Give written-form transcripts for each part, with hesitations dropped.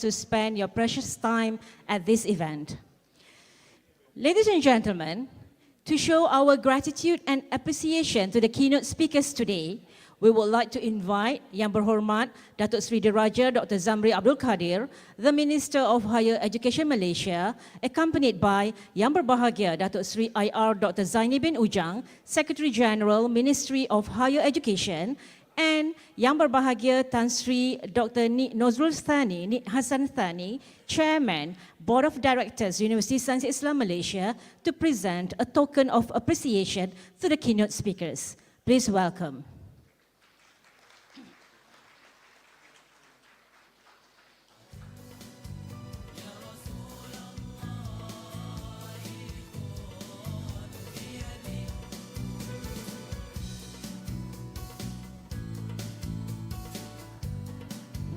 to spend your precious time at this event. Ladies and gentlemen, to show our gratitude and appreciation to the keynote speakers today, we would like to invite Yang Berhormat Dato Seri Diraja Dr. Zambry Abdul Kadir, the Minister of Higher Education Malaysia, accompanied by Yang Berbahagia Dato Seri IR Dr. Zaini bin Ujang, Secretary General, Ministry of Higher Education, and Yang Berbahagia Tan Sri Dr. Nozrul Thani Hassan Thani, Chairman, Board of Directors, University Science Islam Malaysia, to present a token of appreciation to the keynote speakers. Please welcome.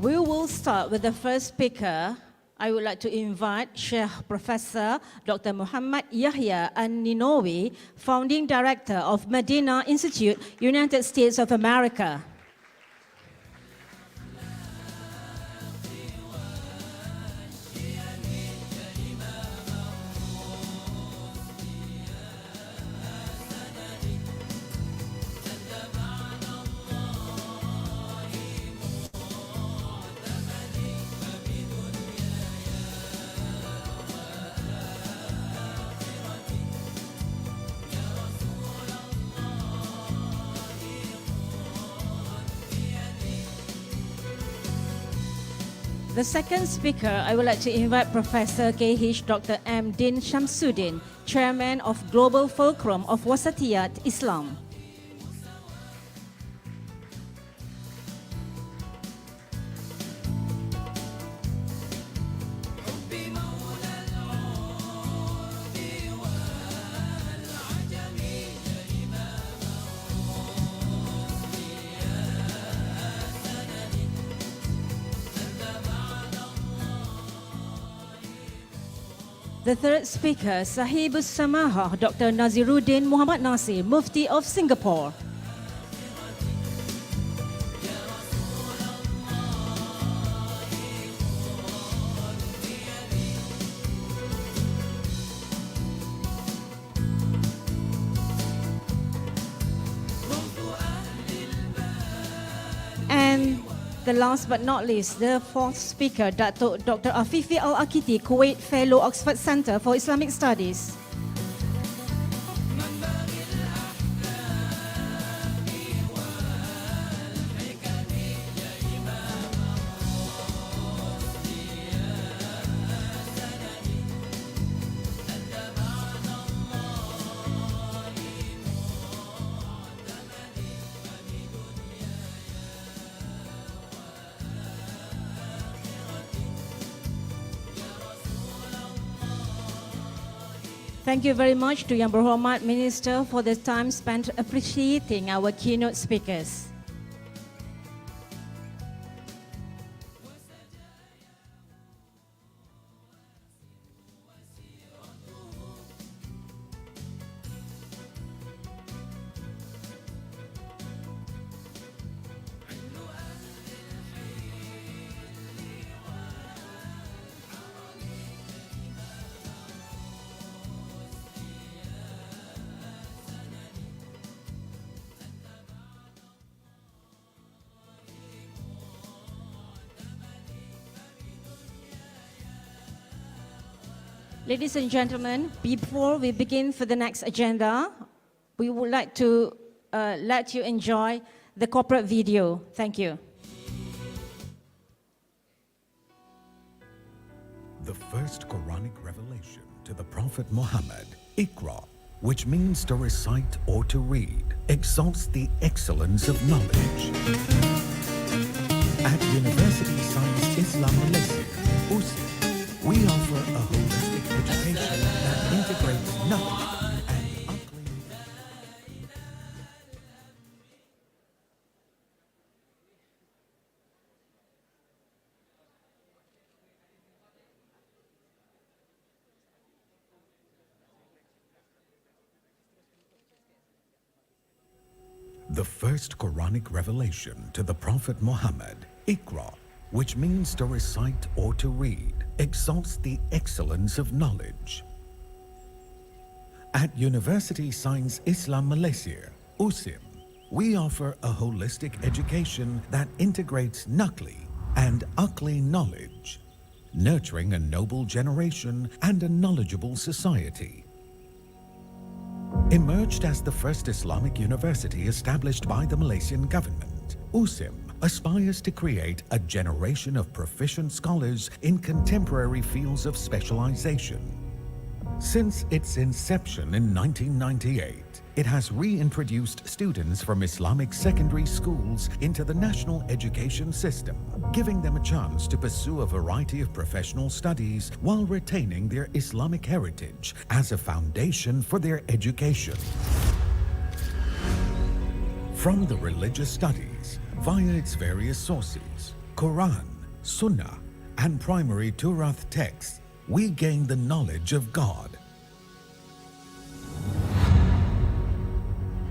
We will start with the first speaker. I would like to invite Sheikh Professor Dr. Muhammad Yahya An-Ninowi, Founding Director of Medina Institute, United States of America. The second speaker, I would like to invite Professor K.H. Dr. M. Din Shamsuddin, Chairman of Global Fulcrum of Wasatiyat Islam. The third speaker, Sahibus Samahah, Dr. Naziruddin Muhammad Nasir, Mufti of Singapore. And the last but not least, the fourth speaker, Dato Dr. Afifi Al-Akiti, Kuwait Fellow, Oxford Center for Islamic Studies. Thank you very much to Yang Berhormat Minister for the time spent appreciating our keynote speakers. Ladies and gentlemen, before we begin for the next agenda, we would like to let you enjoy the corporate video. Thank you. The first Quranic revelation to the Prophet Muhammad, Iqra, which means to recite or to read, exalts the excellence of knowledge. At University Science Islam Malaysia, USI, we offer a holistic education that integrates knowledge and unclean. The first Quranic revelation to the Prophet Muhammad, Iqra, which means to recite or to read, exalts the excellence of knowledge. At University Science Islam Malaysia, USIM, we offer a holistic education that integrates Nakli and Akli knowledge, nurturing a noble generation and a knowledgeable society. Emerged as the first Islamic university established by the Malaysian government, USIM aspires to create a generation of proficient scholars in contemporary fields of specialization. Since its inception in 1998, it has reintroduced students from Islamic secondary schools into the national education system, giving them a chance to pursue a variety of professional studies while retaining their Islamic heritage as a foundation for their education. From the religious studies, via its various sources, Quran, Sunnah, and primary Turath texts, we gain the knowledge of God.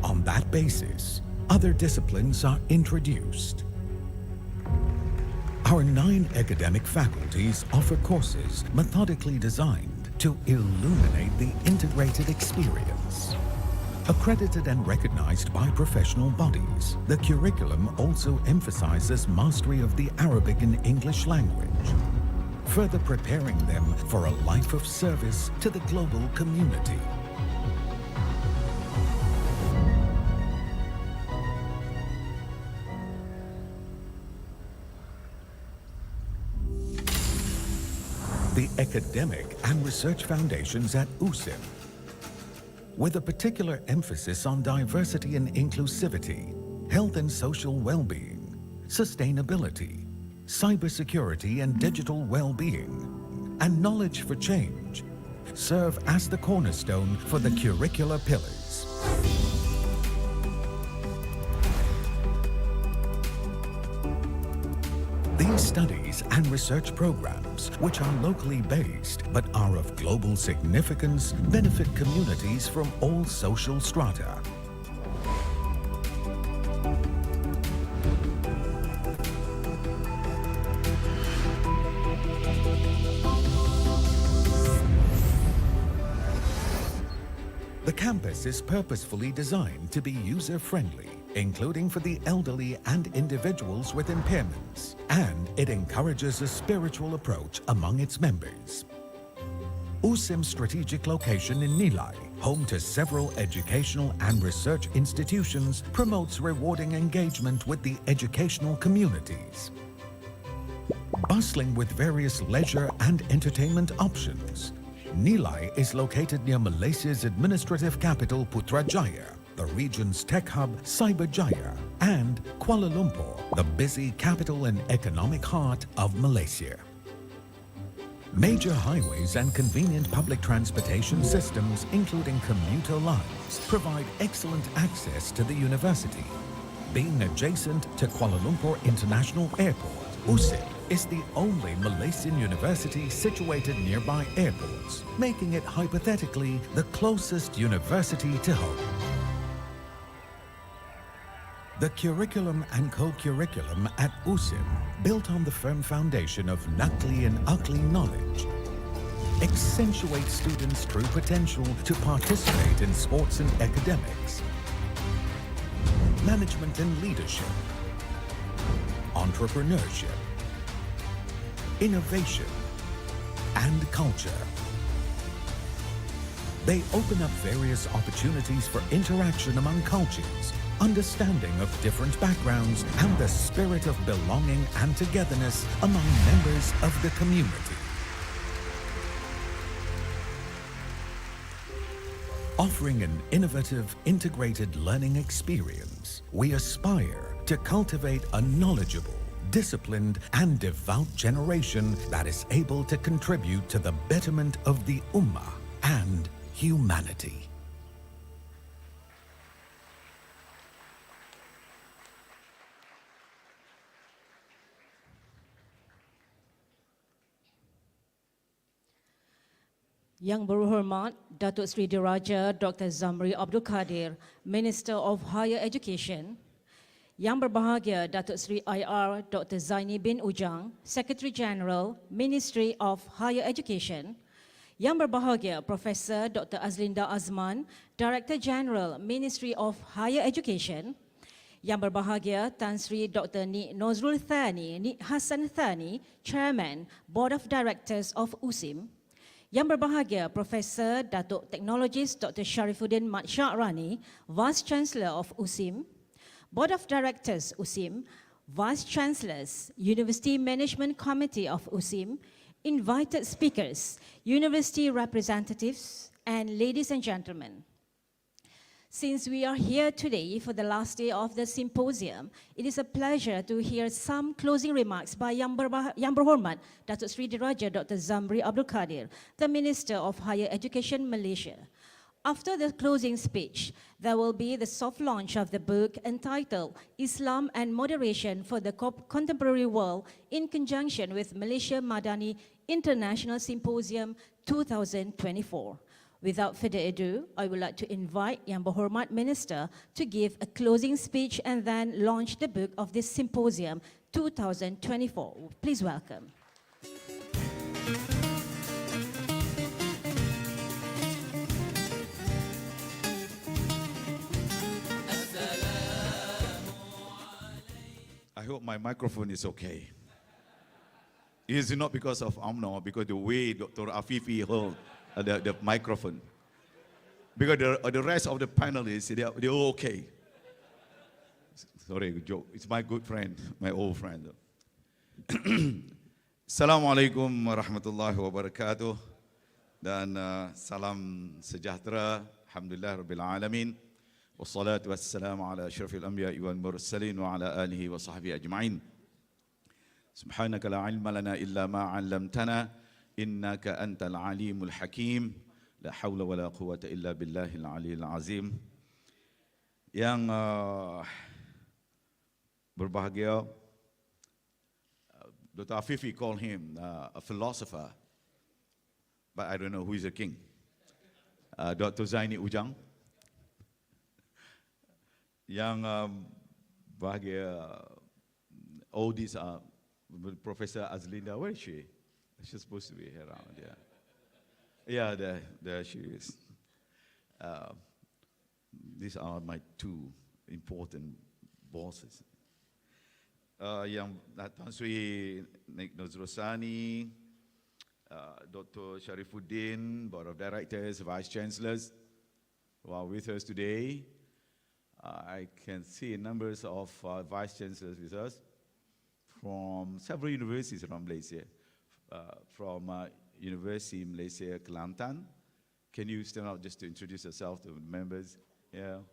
On that basis, other disciplines are introduced. Our 9 academic faculties offer courses methodically designed to illuminate the integrated experience. Accredited and recognized by professional bodies, the curriculum also emphasizes mastery of the Arabic and English language, further preparing them for a life of service to the global community. The academic and research foundations at USIM, with a particular emphasis on diversity and inclusivity, health and social well-being, sustainability, cybersecurity and digital well-being, and knowledge for change, serve as the cornerstone for the curricular pillars. These studies and research programs, which are locally based but are of global significance, benefit communities from all social strata. The campus is purposefully designed to be user-friendly, including for the elderly and individuals with impairments, and it encourages a spiritual approach among its members. USIM's strategic location in Nilai, home to several educational and research institutions, promotes rewarding engagement with the educational communities. Bustling with various leisure and entertainment options, Nilai is located near Malaysia's administrative capital Putrajaya, the region's tech hub Cyberjaya, and Kuala Lumpur, the busy capital and economic heart of Malaysia. Major highways and convenient public transportation systems, including commuter lines, provide excellent access to the university. Being adjacent to Kuala Lumpur International Airport, USIM is the only Malaysian university situated nearby airports, making it hypothetically the closest university to home. The curriculum and co-curriculum at USIM, built on the firm foundation of Nakli and Akli knowledge, accentuate students' true potential to participate in sports and academics, management and leadership, entrepreneurship, innovation, and culture. They open up various opportunities for interaction among cultures, understanding of different backgrounds, and the spirit of belonging and togetherness among members of the community. Offering an innovative, integrated learning experience, we aspire to cultivate a knowledgeable, disciplined, and devout generation that is able to contribute to the betterment of the Ummah and humanity. Yang Berhormat Dato Seri Diraja Dr. Zambry Abdul Kadir, Minister of Higher Education, Yang berbahagia Datuk Seri IR Dr. Zaini bin Ujang, Secretary General, Ministry of Higher Education. Yang berbahagia Profesor Dr. Azlinda Azman, Director General, Ministry of Higher Education. Yang berbahagia Tan Sri Dr. Nik Nozrul Thani, Nik Hassan Thani, Chairman, Board of Directors of USIM. Yang berbahagia Profesor Datuk Teknologis Dr. Sharifuddin Mat Syakrani, Vice Chancellor of USIM. Board of Directors USIM, Vice Chancellors, University Management Committee of USIM, invited speakers, university representatives, and ladies and gentlemen. Since we are here today for the last day of the symposium, it is a pleasure to hear some closing remarks by Yang Berhormat Dato Sri Diraja Dr. Zambry Abdul Kadir, the Minister of Higher Education Malaysia. After the closing speech, there will be the soft launch of the book entitled Islam and Moderation for the Contemporary World in conjunction with Malaysia Madani International Symposium 2024. Without further ado, I would like to invite Yang Berhormat Minister to give a closing speech and then launch the book of this symposium 2024. Please welcome. I hope my microphone is okay. It is not because of Amno, because the way Dr. Afifi held the microphone. Because the rest of the panelists, they're all okay. Sorry, joke. It's my good friend, my old friend. Assalamualaikum warahmatullahi wabarakatuh. Dan salam sejahtera. Alhamdulillah Rabbil Alamin. Wassalatu wassalamu ala asyrafil anbiya'i wal mursalin wa ala alihi wa sahbihi ajma'in. Subhanaka la ilma lana illa ma 'allamtana innaka antal alimul hakim. La hawla wa la quwwata illa billahil aliyil azim. Yang berbahagia, Dr. Afifi called him a philosopher, but I don't know who is a king. Dr. Zaini Ujang. Yang bahagia, all these are Professor Azlinda. Where is she? She's supposed to be around. Yeah, there she is. These are my two important bosses. Yang Tan Sri Nik Nozrosani, Dr. Sharifuddin, Board of Directors, Vice Chancellors, who are with us today. I can see numbers of Vice Chancellors with us from several universities around Malaysia. From University Malaysia Kelantan. Can you stand up just to introduce yourself to the members? Yeah.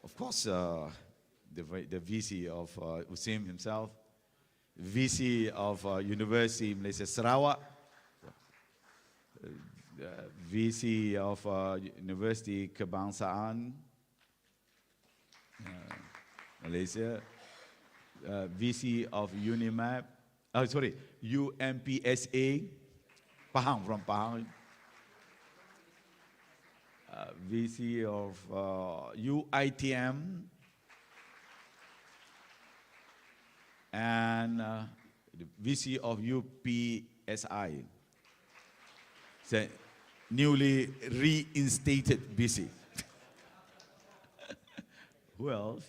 Of course, the VC of USIM himself, VC of University Malaysia Sarawak, VC of University Kebangsaan Malaysia, VC of UMPSA, Pahang, from Pahang, VC of UITM, and the VC of UPSI, the newly reinstated VC. Who else?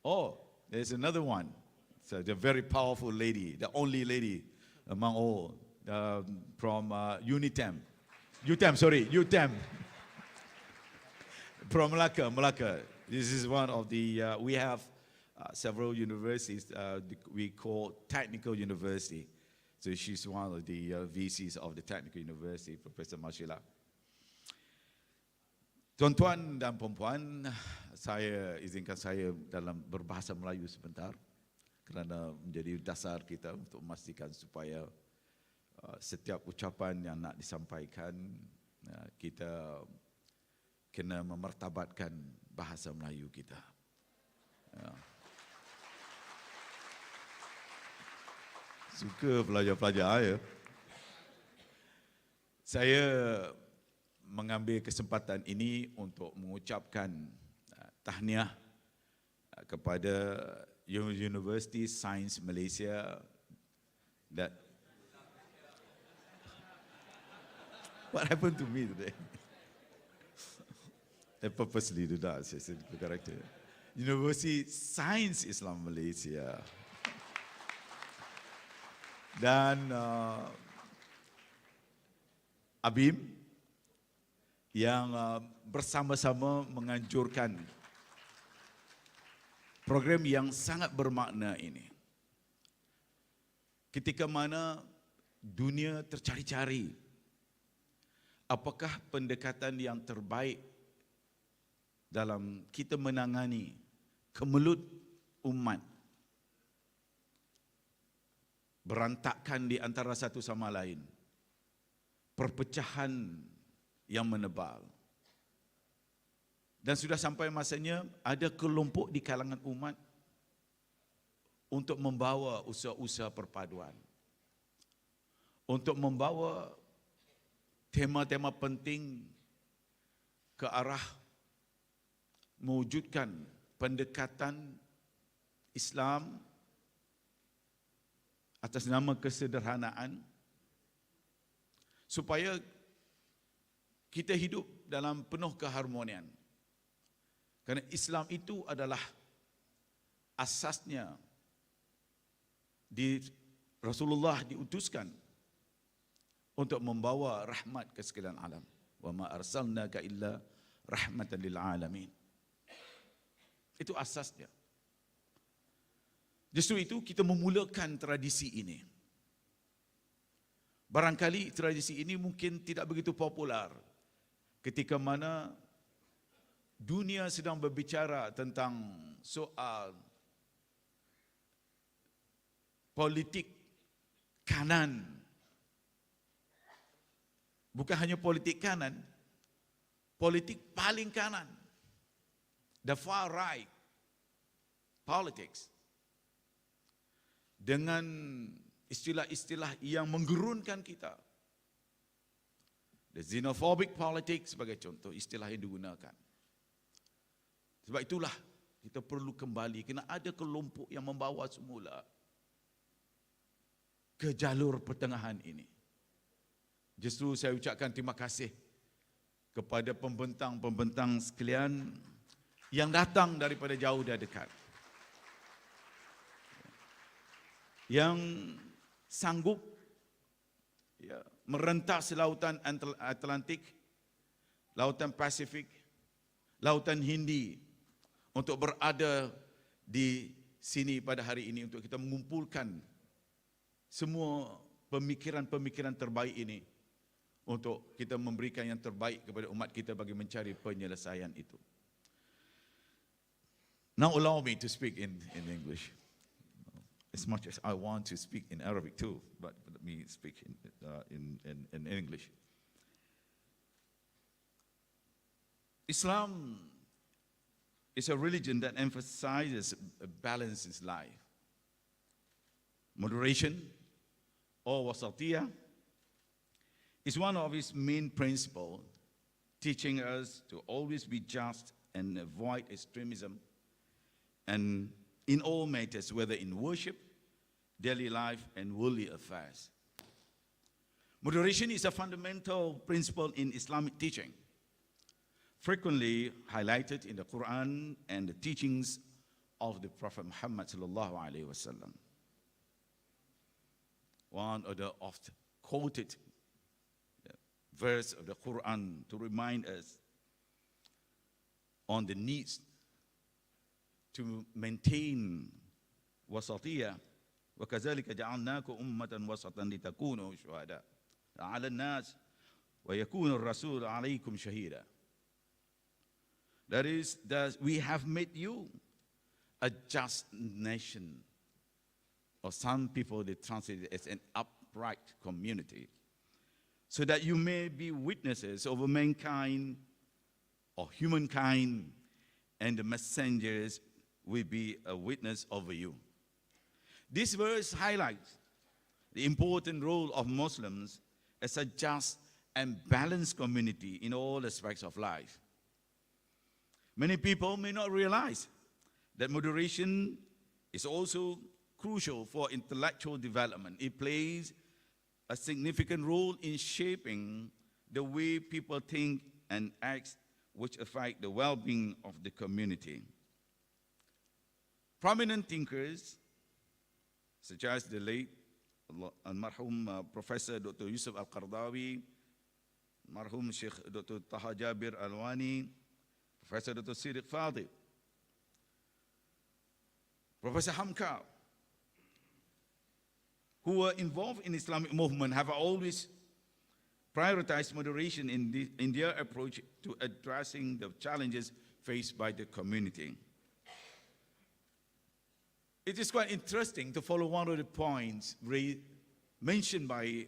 Oh, there's another one. So the very powerful lady, the only lady among all, from UTM. From Melaka. This is one of the, we have several universities we call technical university. So she's one of the VCs of the technical university, Professor Mashila. Tuan-tuan dan puan-puan, izinkan saya dalam berbahasa Melayu sebentar kerana menjadi dasar kita untuk memastikan supaya setiap ucapan yang nak disampaikan kita kena memartabatkan bahasa Melayu kita. Suka pelajar-pelajar ya. Saya mengambil kesempatan ini untuk mengucapkan tahniah kepada University Science Malaysia that what happened to me today? I purposely do that, I said the character. University Science Islam Malaysia. Dan Abim yang bersama-sama menganjurkan program yang sangat bermakna ini. Ketika mana dunia tercari-cari apakah pendekatan yang terbaik dalam kita menangani kemelut umat berantakan di antara satu sama lain, perpecahan yang menebal. Dan sudah sampai masanya ada kelompok di kalangan umat untuk membawa usaha-usaha perpaduan, untuk membawa tema-tema penting ke arah mewujudkan pendekatan Islam atas nama kesederhanaan, supaya kita hidup dalam penuh keharmonian. Kerana Islam itu adalah asasnya di Rasulullah diutuskan untuk membawa rahmat ke sekalian alam. Wa ma arsalnaka illa rahmatan lil alamin. Itu asasnya. Justru itu kita memulakan tradisi ini. Barangkali tradisi ini mungkin tidak begitu popular ketika mana dunia sedang berbicara tentang soal politik kanan. Bukan hanya politik kanan, politik paling kanan. The far right politics. Dengan istilah-istilah yang menggerunkan kita. The xenophobic politics sebagai contoh istilah yang digunakan. Sebab itulah kita perlu kembali, kerana ada kelompok yang membawa semula ke jalur pertengahan ini. Justru saya ucapkan terima kasih kepada pembentang-pembentang sekalian yang datang daripada jauh dan dekat, yang sanggup merentas lautan Atlantik, lautan Pasifik, lautan Hindi untuk berada di sini pada hari ini untuk kita mengumpulkan semua pemikiran-pemikiran terbaik ini untuk kita memberikan yang terbaik kepada umat kita bagi mencari penyelesaian itu. Now allow me to speak in English. As much as I want to speak in Arabic too, but let me speak in English. Islam is a religion that emphasizes a balance in life. Moderation, or wasatiyah, is one of its main principles, teaching us to always be just and avoid extremism, and in all matters, whether in worship, daily life, and worldly affairs. Moderation is a fundamental principle in Islamic teaching, frequently highlighted in the Quran and the teachings of the Prophet Muhammad sallallahu alaihi wasallam. One of the oft quoted verse of the Quran to remind us on the needs to maintain wasatiyah. وَكَذَلِكَ جَعَلْنَاكُمْ أُمَّةً وَسَطًا لِتَكُونُوا شُهَدَاءَ عَلَى النَّاسِ وَيَكُونَ الرَّسُولُ عَلَيْكُمْ شَهِيدًا. That is, that we have made you a just nation, or some people they translate it as an upright community, so that you may be witnesses over mankind or humankind, and the messengers will be a witness over you. This verse highlights the important role of Muslims as a just and balanced community in all aspects of life. Many people may not realize that moderation is also crucial for intellectual development. It plays a significant role in shaping the way people think and act, which affect the well-being of the community. Prominent thinkers, such as the late Al-Marhum Professor Dr. Yusuf Al-Qardawi, Marhum Sheikh Dr. Taha Jabir Al-Wani, Professor Dr. Siddiq Fadil, Professor Hamka, who were involved in Islamic movement, have always prioritized moderation in their approach to addressing the challenges faced by the community. It is quite interesting to follow one of the points mentioned by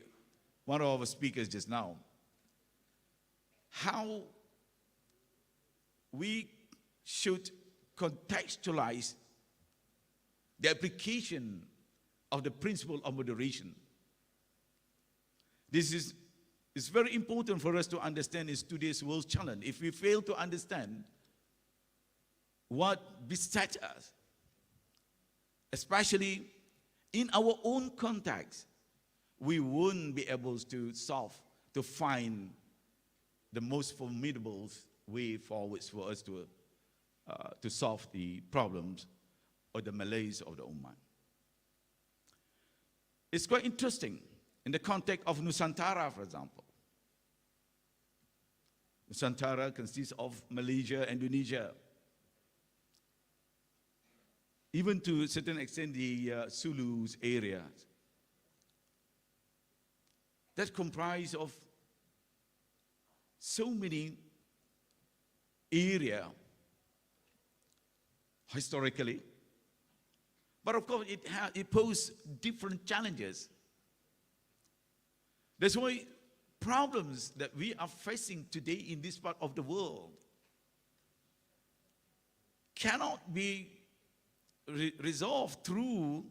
one of our speakers just now. How we should contextualize the application of the principle of moderation. This is very important for us to understand in today's world challenge. If we fail to understand what besets us, especially in our own context, we won't be able to find the most formidable way forward for us to solve the problems or the malaise of the Ummah. It's quite interesting in the context of Nusantara, for example. Nusantara consists of Malaysia, Indonesia, even to a certain extent the Sulu's area, that comprise of so many areas historically, but of course it poses different challenges. That's why problems that we are facing today in this part of the world cannot be resolved through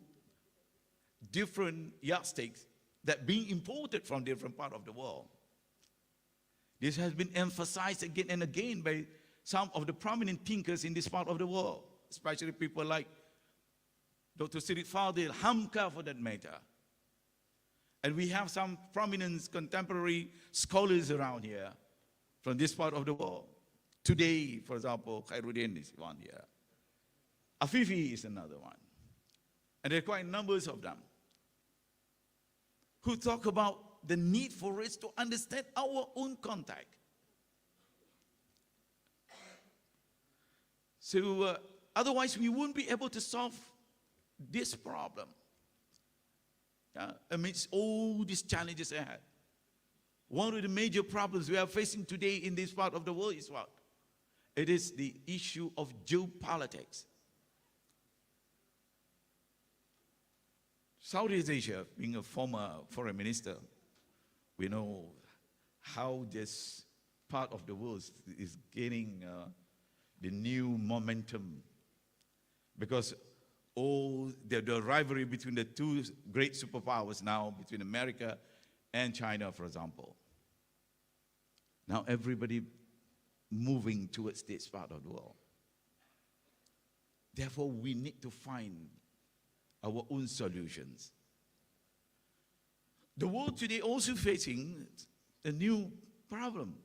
different yardsticks that being imported from different parts of the world. This has been emphasized again and again by some of the prominent thinkers in this part of the world, especially people like Dr. Seri Fadil, Hamka for that matter. And we have some prominent contemporary scholars around here from this part of the world. Today, for example, Khairuddin is one here. Afifi is another one. And there are quite numbers of them who talk about the need for us to understand our own context. So otherwise we won't be able to solve this problem amidst all these challenges ahead. One of the major problems we are facing today in this part of the world is what? It is the issue of geopolitics. Southeast Asia, being a former foreign minister, we know how this part of the world is gaining the new momentum, because all the rivalry between the two great superpowers now, between America and China, for example. Now everybody moving towards this part of the world. Therefore, we need to find our own solutions. The world today also facing a new problem.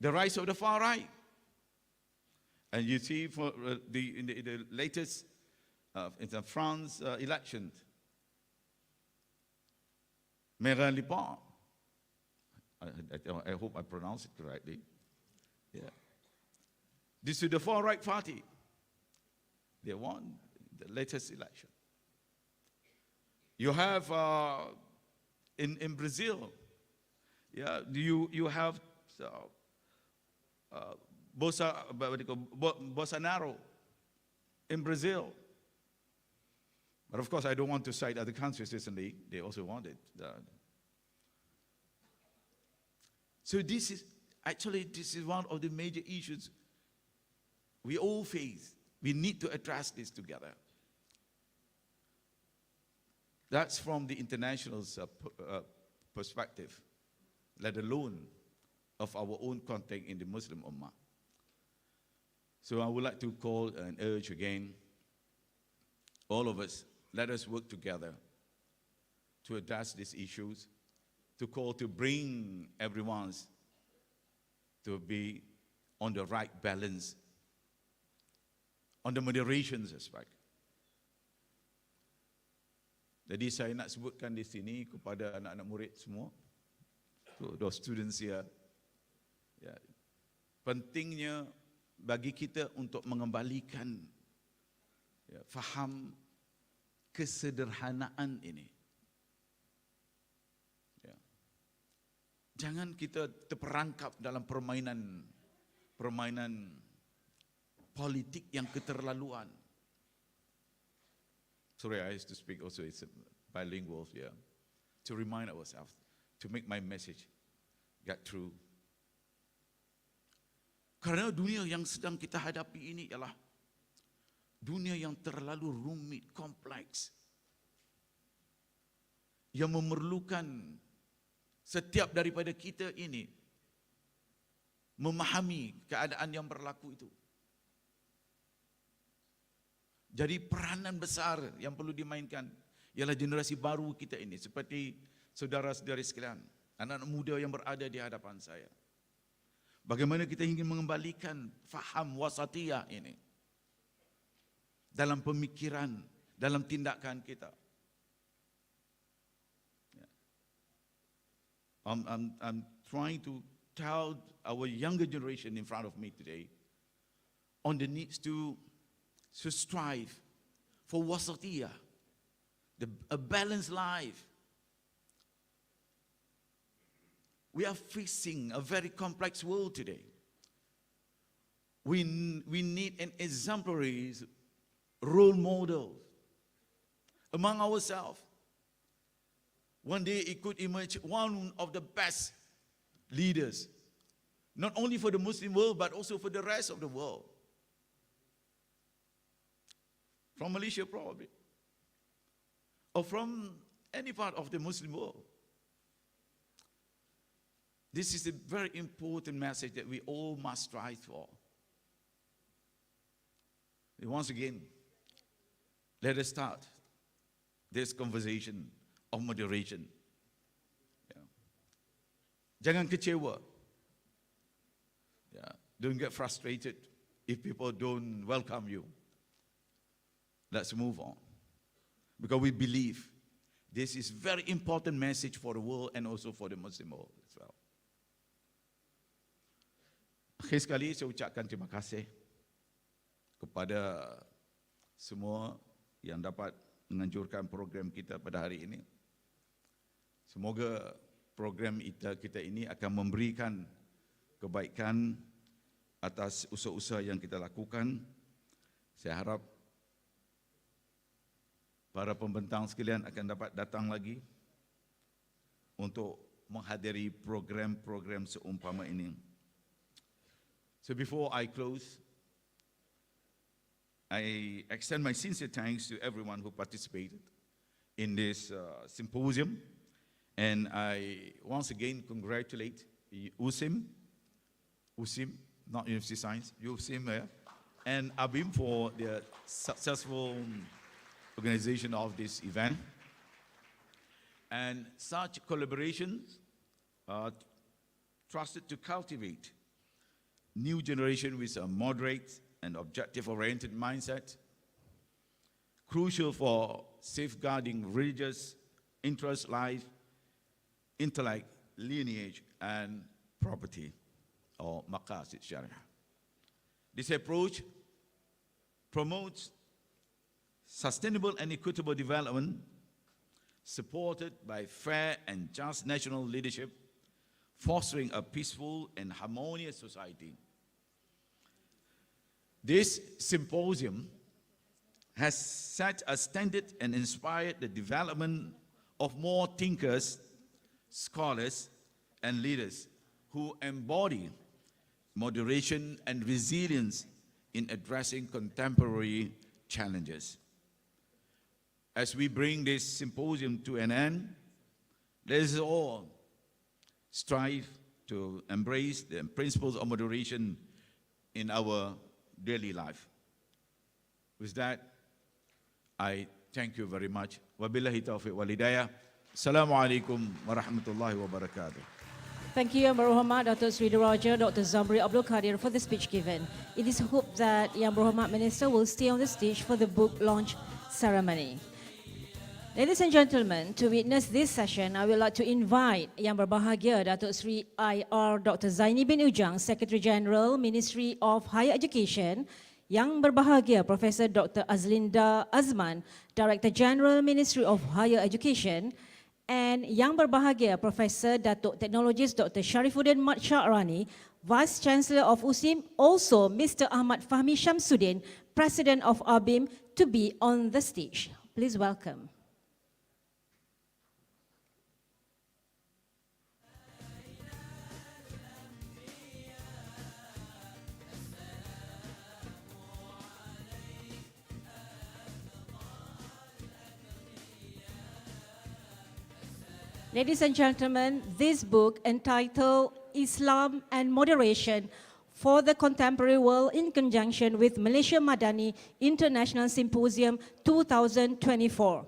The rise of the far right. And you see for in the latest in the France election, Marine Le Pen, I hope I pronounced it correctly. Yeah. This is the far right party. They won the latest election. You have in Brazil, yeah, you have Bolsonaro in Brazil. But of course, I don't want to cite other countries recently. They also wanted. So this is one of the major issues we all face. We need to address this together. That's from the international perspective, let alone of our own contact in the Muslim Ummah. So I would like to call and urge again, all of us, let us work together to address these issues, to call to bring everyone to be on the right balance, on the moderation aspect. Jadi saya nak sebutkan di sini kepada anak-anak murid semua, to those students here, ya, pentingnya bagi kita untuk mengembalikan ya, faham kesederhanaan ini. Ya. Jangan kita terperangkap dalam permainan politik yang keterlaluan. Sorry, I used to speak also, it's bilingual, yeah. To remind ourselves, to make my message get through. Karena dunia yang sedang kita hadapi ini ialah dunia yang terlalu rumit, kompleks, yang memerlukan setiap daripada kita ini memahami keadaan yang berlaku itu. Jadi peranan besar yang perlu dimainkan ialah generasi baru kita ini, seperti saudara-saudari sekalian, anak-anak muda yang berada di hadapan saya. Bagaimana kita ingin mengembalikan faham wasatiyah ini dalam pemikiran, dalam tindakan kita. I'm trying to tell our younger generation in front of me today on the needs to strive for wasatiyah, a balanced life. We are facing a very complex world today. We need an exemplary role model among ourselves. One day it could emerge one of the best leaders, not only for the Muslim world, but also for the rest of the world. From Malaysia probably, or from any part of the Muslim world. This is a very important message that we all must strive for. And once again, let us start this conversation of moderation. Yeah. Jangan kecewa. Yeah. Don't get frustrated if people don't welcome you. Let's move on. Because we believe this is very important message for the world and also for the Muslim world as well. Akhir sekali saya ucapkan terima kasih kepada semua yang dapat menganjurkan program kita pada hari ini. Semoga program kita ini akan memberikan kebaikan atas usaha-usaha yang kita lakukan. Saya harap para pembentang sekalian akan dapat datang lagi untuk menghadiri program-program seumpama ini. So before I close, I extend my sincere thanks to everyone who participated in this symposium, and I once again congratulate Usim, not University of Science, Usim, and Abim for the successful organization of this event. And such collaborations are trusted to cultivate new generation with a moderate and objective-oriented mindset, crucial for safeguarding religious interest, life, intellect, lineage, and property, or maqasid sharia. This approach promotes sustainable and equitable development, supported by fair and just national leadership, fostering a peaceful and harmonious society. This symposium has set a standard and inspired the development of more thinkers, scholars, and leaders who embody moderation and resilience in addressing contemporary challenges. As we bring this symposium to an end, Let us all strive to embrace the principles of moderation in our daily life. With that, I thank you very much. Wabillahi taufiq wal hidayah. Assalamualaikum warahmatullahi wabarakatuh. Thank you, Yang Berhormat Dato Seri Diraja, Dr. Zambry Abdul Kadir for the speech given. It is hoped that Yang Berhormat Minister will stay on the stage for the book launch ceremony. Ladies and gentlemen, to witness this session, I would like to invite Yang Berbahagia Dato Seri IR Dr. Zaini bin Ujang, Secretary General, Ministry of Higher Education, Yang Berbahagia Professor Dr. Azlinda Azman, Director General, Ministry of Higher Education, and Yang Berbahagia Professor Dato Technologist Dr. Sharifuddin Mat Syarani, Vice Chancellor of USIM, also Mr. Ahmad Fahmi Shamsuddin, President of ABIM, to be on the stage. Please welcome. Ladies and gentlemen, this book entitled Islam and Moderation for the Contemporary World in conjunction with Malaysia Madani International Symposium 2024.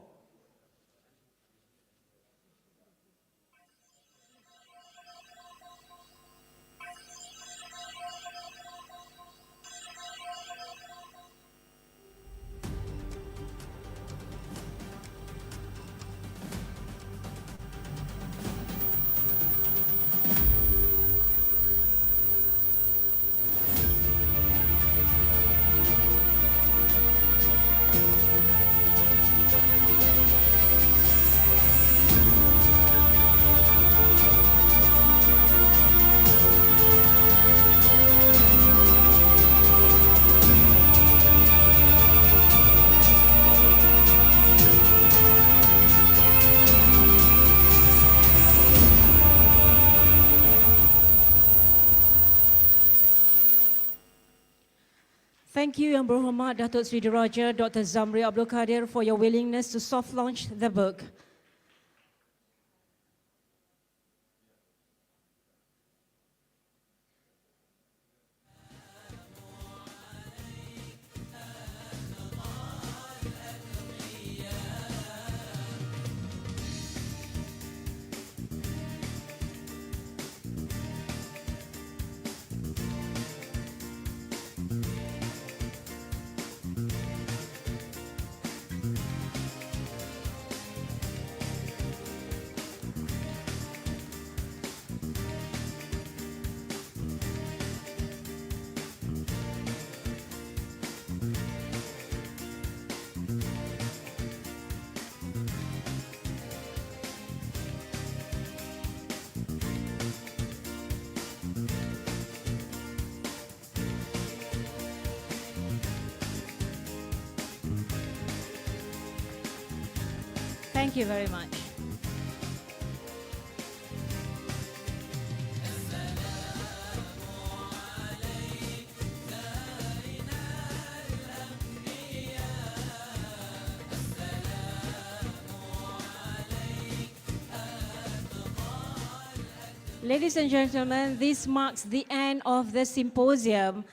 Thank you, Yang Berhormat Dato Seri Diraja, Dr. Zambry Abdul Kadir, for your willingness to soft launch the book. Thank you very much. Ladies and gentlemen, this marks the end of the Symposium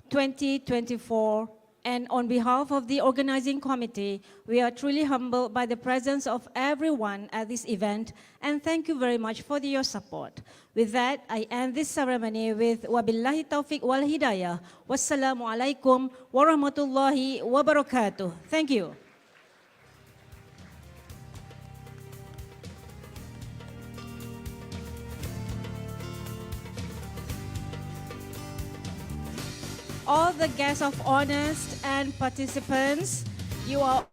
2024. And on behalf of the organizing committee, we are truly humbled by the presence of everyone at this event, and thank you very much for your support. With that, I end this ceremony with Wabillahi taufiq wal hidayah. Wassalamu alaikum warahmatullahi wabarakatuh. Thank you. All the guests of honors and participants, you are